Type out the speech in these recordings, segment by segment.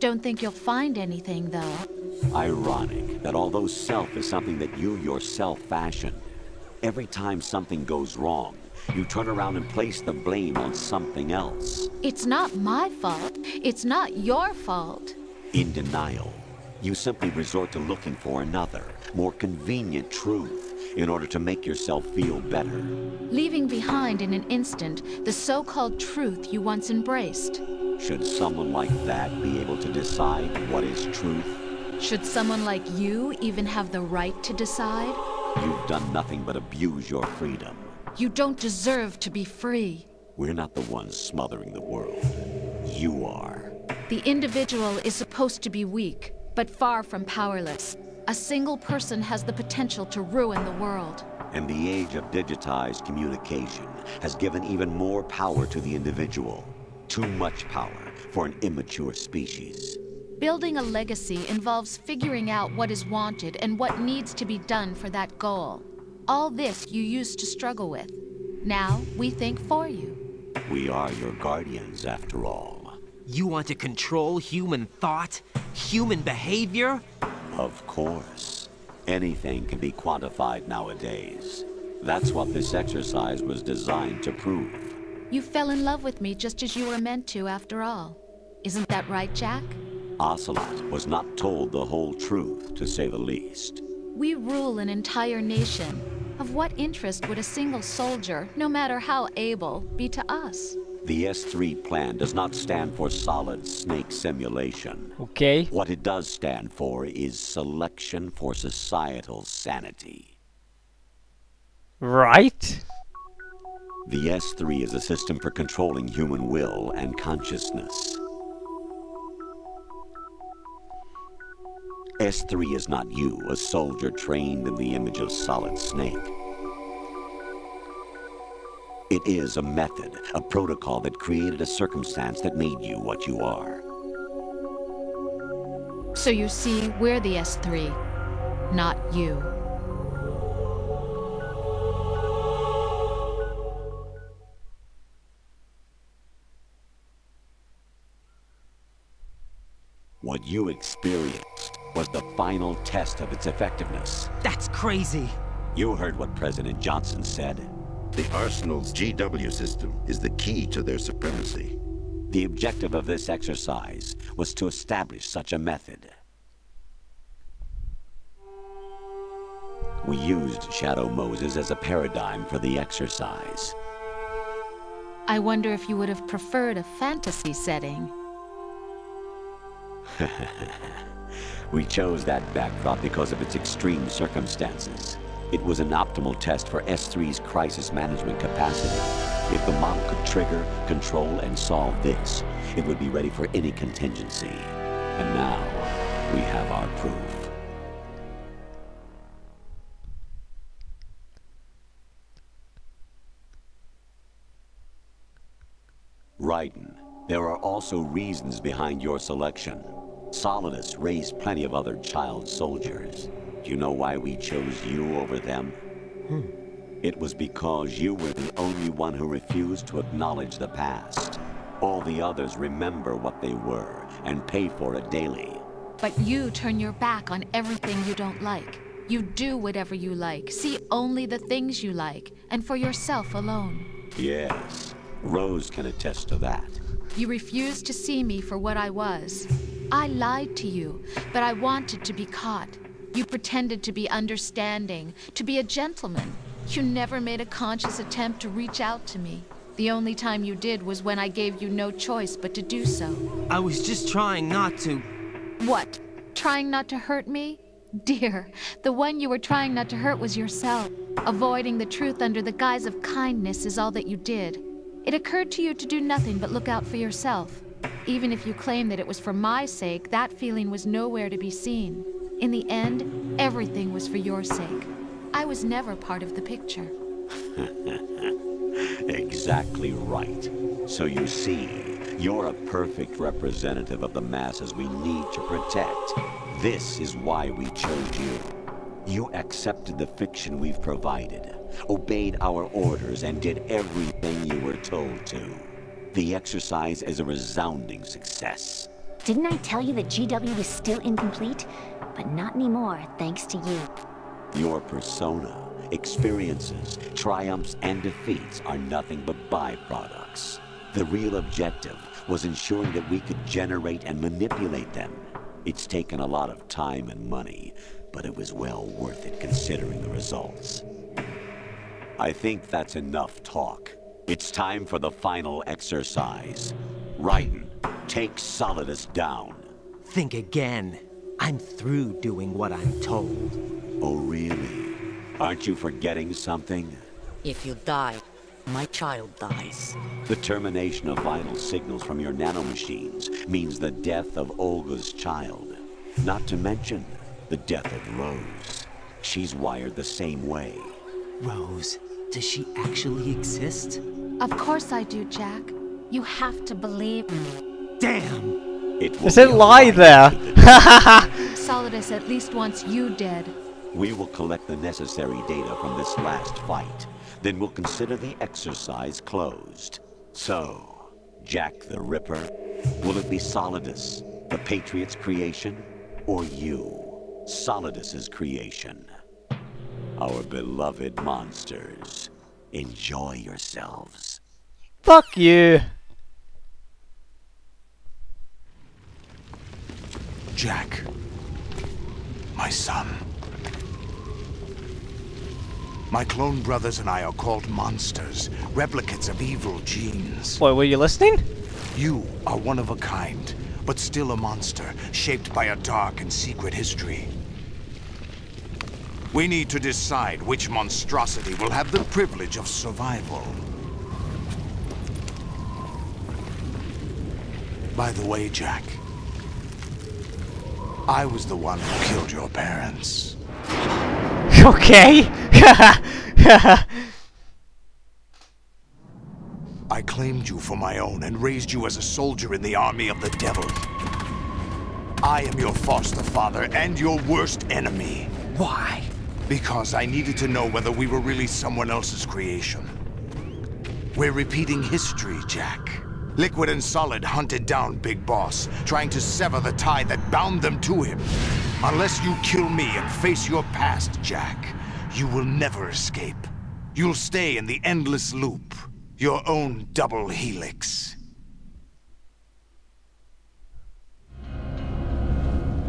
Don't think you'll find anything, though. Ironic that although self is something that you yourself fashioned, every time something goes wrong, you turn around and place the blame on something else. It's not my fault. It's not your fault. In denial, you simply resort to looking for another, more convenient truth in order to make yourself feel better. Leaving behind in an instant the so-called truth you once embraced. Should someone like that be able to decide what is truth? Should someone like you even have the right to decide? You've done nothing but abuse your freedom. You don't deserve to be free. We're not the ones smothering the world. You are. The individual is supposed to be weak, but far from powerless. A single person has the potential to ruin the world. And the age of digitized communication has given even more power to the individual. Too much power for an immature species. Building a legacy involves figuring out what is wanted and what needs to be done for that goal. All this you used to struggle with. Now we think for you. We are your guardians, after all. You want to control human thought? Human behavior? Of course. Anything can be quantified nowadays. That's what this exercise was designed to prove. You fell in love with me just as you were meant to, after all. Isn't that right, Jack? Ocelot was not told the whole truth, to say the least. We rule an entire nation. Of what interest would a single soldier, no matter how able, be to us? The S3 plan does not stand for solid snake simulation. Okay. What it does stand for is selection for societal sanity. Right. The S3 is a system for controlling human will and consciousness. S3 is not you, a soldier trained in the image of Solid Snake. It is a method, a protocol that created a circumstance that made you what you are. So you see, we're the S3, not you. What you experienced was the final test of its effectiveness. That's crazy. You heard what President Johnson said. The Arsenal's GW system is the key to their supremacy. The objective of this exercise was to establish such a method. We used Shadow Moses as a paradigm for the exercise. I wonder if you would have preferred a fantasy setting. We chose that backdrop because of its extreme circumstances. It was an optimal test for S3's crisis management capacity. If the model could trigger, control, and solve this, it would be ready for any contingency. And now, we have our proof. Raiden, there are also reasons behind your selection. Solidus raised plenty of other child soldiers. Do you know why we chose you over them? It was because you were the only one who refused to acknowledge the past. All the others remember what they were and pay for it daily. But you turn your back on everything you don't like. You do whatever you like, see only the things you like, and for yourself alone. Yes, Rose can attest to that. You refused to see me for what I was. I lied to you, but I wanted to be caught. You pretended to be understanding, to be a gentleman. You never made a conscious attempt to reach out to me. The only time you did was when I gave you no choice but to do so. I was just trying not to. What? Trying not to hurt me? Dear, the one you were trying not to hurt was yourself. Avoiding the truth under the guise of kindness is all that you did. It occurred to you to do nothing but look out for yourself. Even if you claim that it was for my sake, that feeling was nowhere to be seen. In the end, everything was for your sake. I was never part of the picture. Exactly right. So you see, you're a perfect representative of the masses we need to protect. This is why we chose you. You accepted the fiction we've provided, obeyed our orders, and did everything you were told to. The exercise is a resounding success. Didn't I tell you that GW was still incomplete? But not anymore, thanks to you. Your persona, experiences, triumphs, and defeats are nothing but byproducts. The real objective was ensuring that we could generate and manipulate them. It's taken a lot of time and money, but it was well worth it considering the results. I think that's enough talk. It's time for the final exercise. Raiden, take Solidus down. Think again. I'm through doing what I'm told. Oh, really? Aren't you forgetting something? If you die, my child dies. The termination of vital signals from your nanomachines means the death of Olga's child. Not to mention the death of Rose. She's wired the same way. Rose, does she actually exist? Of course I do, Jack. You have to believe me. Damn! Is it lie there? Solidus at least wants you dead. We will collect the necessary data from this last fight. Then we'll consider the exercise closed. So, Jack the Ripper, will it be Solidus, the Patriot's creation, or you, Solidus's creation? Our beloved monsters, enjoy yourselves. Fuck you. Jack, my son. My clone brothers and I are called monsters, replicates of evil genes. Boy, were you listening? You are one of a kind, but still a monster, shaped by a dark and secret history. We need to decide which monstrosity will have the privilege of survival. By the way, Jack, I was the one who killed your parents. Okay. I claimed you for my own and raised you as a soldier in the army of the devil. I am your foster father and your worst enemy. Why? Because I needed to know whether we were really someone else's creation. We're repeating history, Jack. Liquid and Solid hunted down Big Boss, trying to sever the tie that bound them to him. Unless you kill me and face your past, Jack, you will never escape. You'll stay in the endless loop, your own double helix.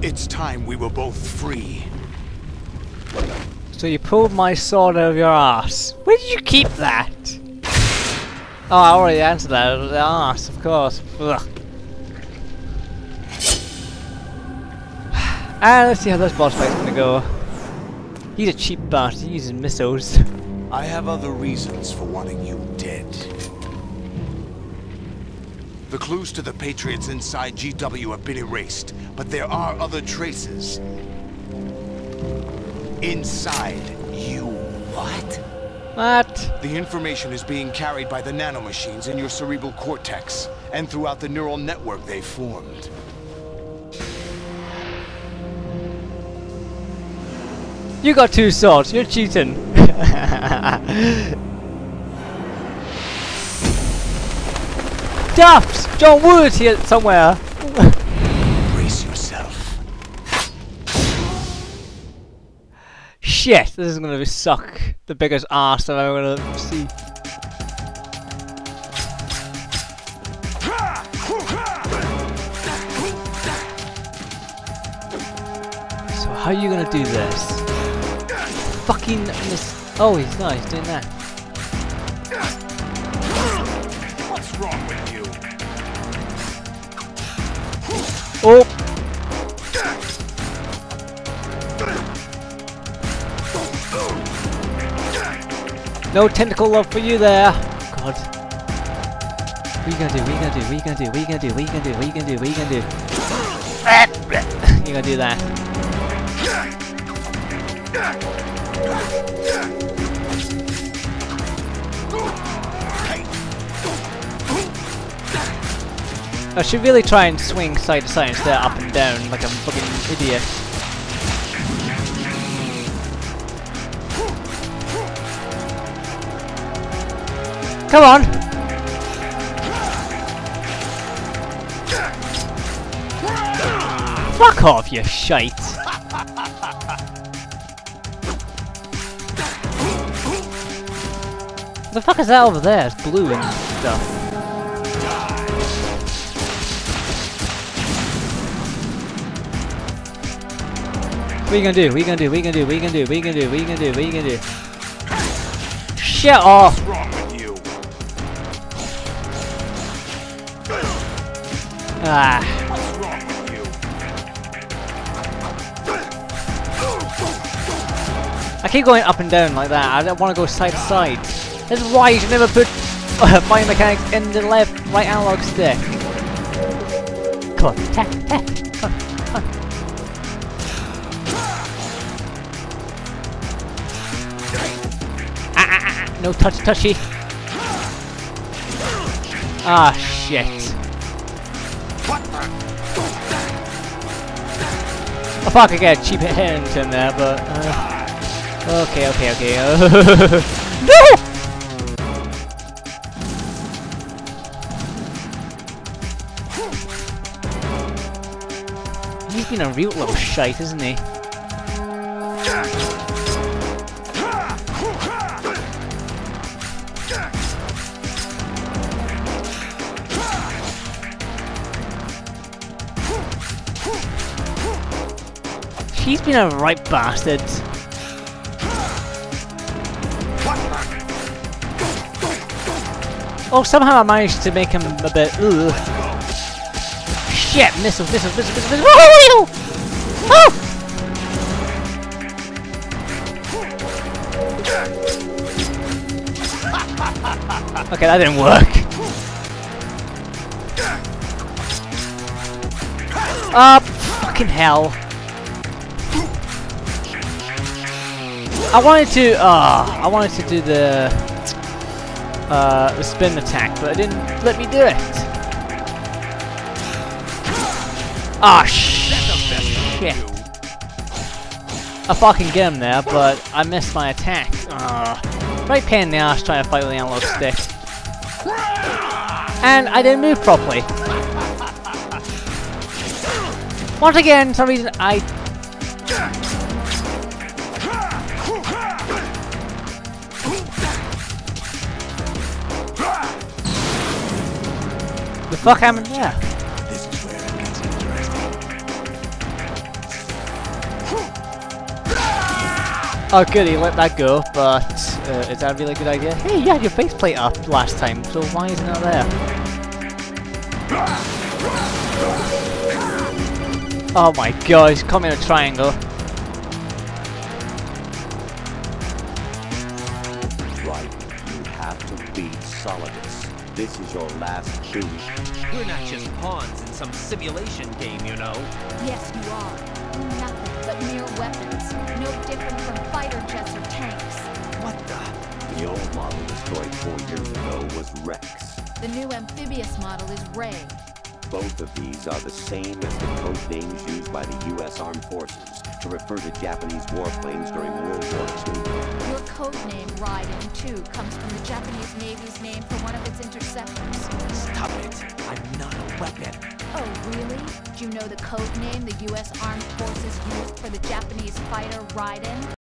It's time we were both free. So you pulled my sword out of your ass. Where did you keep that? Oh, I already answered that. The ass, of course. Ugh. And let's see how this boss fight's gonna go. He's a cheap bastard. He uses missiles. I have other reasons for wanting you dead. The clues to the Patriots inside GW have been erased, but there are other traces. Inside you. What? What? The information is being carried by the nanomachines in your cerebral cortex, and throughout the neural network they formed. You got two swords. You're cheating. Duffs! John Wood's here somewhere. Brace yourself. Shit, this is gonna suck. The biggest arse I've ever gonna see. So how are you gonna do this? Fucking miss. Oh, he's not. He's doing that. What's wrong with you? Oh. No tentacle love for you there. God. What are you gonna do? What are you gonna do? What are you gonna do? What are you gonna do? What are you gonna do? What are you gonna do? What are you gonna do? You're gonna do that. I should really try and swing side to side instead of up and down like I'm a fucking idiot. Come on! Fuck off, you shite! What the fuck is that over there? It's blue and stuff. What are you gonna do? What are you gonna do? What are you gonna do? What are you gonna do? What are you gonna do? What are you gonna do? What are you gonna do? Shut off! What's wrong with you? Ah. What's wrong with you? I keep going up and down like that. I don't want to go side to side. This is why you should never put fighting mechanics in the left, right analog stick. Come on, tap, tap. Come on, come on. No touchy. Ah, shit. I thought I could get a cheap hit into him there, but okay. No! He's been a real little shite, isn't he? He's been a right bastard. Oh, somehow I managed to make him a bit. Ugh. Shit! Missiles! Oh! Oh! Okay, that didn't work. Fucking hell. I wanted to do the spin attack, but it didn't let me do it. Ah, shit. I fucking get him there, but I missed my attack. Right pain in the ass trying to fight with the analog stick. And I didn't move properly. Once again, for some reason I... The fuck happened there? This is where it gets interesting. Oh good, he let that go, but is that a really good idea? Hey, you had your faceplate up last time, so why isn't it there? Oh my god, he's caught me in a triangle. Right, you have to beat Solidus. This is your last shoot. We're not just pawns in some simulation game, you know. Yes, you are. Nothing but mere weapons. No different from fighter jets or tanks. What the? The old model destroyed 4 years ago was Rex. The new amphibious model is Ray. Both of these are the same as the code names used by the U.S. Armed Forces to refer to Japanese warplanes during World War II. Your code name, Raiden, too, comes from the Japanese Navy's name for one of its interceptors. Stop it. I'm not a weapon. Oh, really? Do you know the code name the U.S. Armed Forces used for the Japanese fighter Raiden?